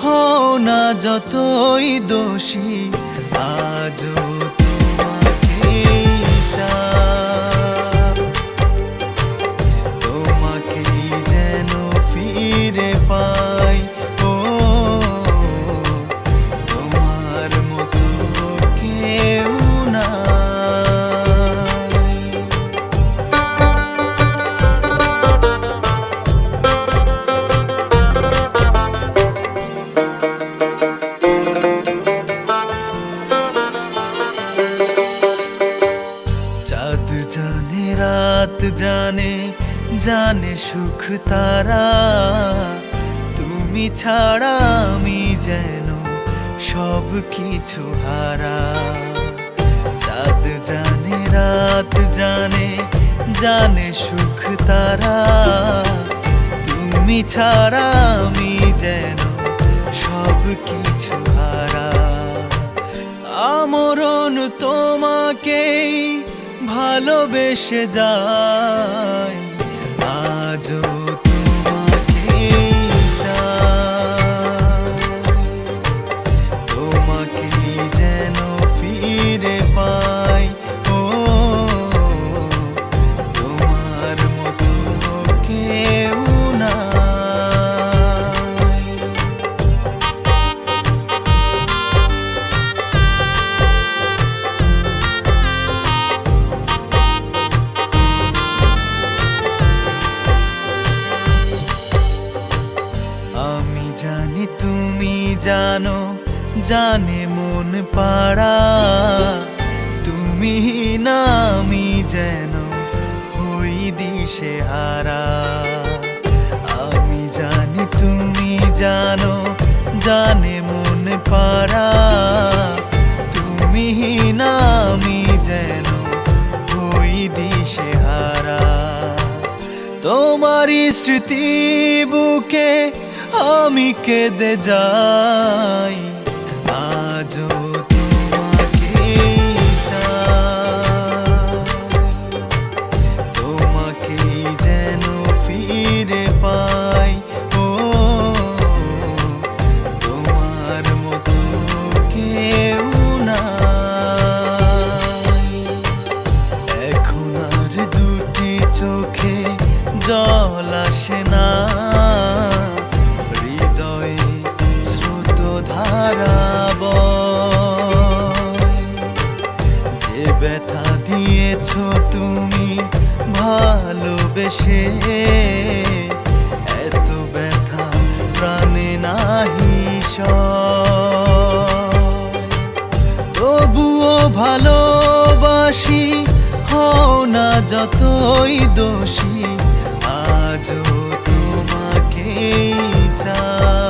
হও না যতই দোষী, আজও তোমাকেই চাই। তোমাকেই যেন ফিরে পাই, ও তোমার মতো কেউ নাই। চাঁদ জানে, রাত জানে, জানে সুখ তারা, তুমি ছাড়া আমি যেন সব কিছু হারা। চাঁদ জানে, রাত জানে, জানে সুখ তারা, তুমি ছাড়া আমি যেন সব কিছু হারা। আমরণ তোমাকেই ভালোবেসে যাই, আজও তোমাকেই চাই। তোমাকেই যেন ফিরে পাই, ও তোমার মতো কেউ নাই। আমি জানি তুমি জানো, জানে মন পাড়া, তুমি না আমি যেন হই দিশে হারা। আমি জানি তুমি জানো, জানে মন পাড়া, তুমি না আমি যেন হই দিশে হারা। তোমারই স্মৃতি বুকে আমি কেঁদে যাই, আজও তোমাকেই চাই। তোমাকেই যেন ফিরে পাই, ও তোমার মতো কেউ নাই। এখন আর দুটি চোখে জল আসে না, হৃদয়ে স্রোত ধারা বয়। যে ব্যথা দিয়েছ তুমি ভালোবেসে, এত ব্যথা প্রাণে নাহি সয়। তবুও ভালোবাসি, হও না যতই দোষী, আজও তোমাকেই চাই।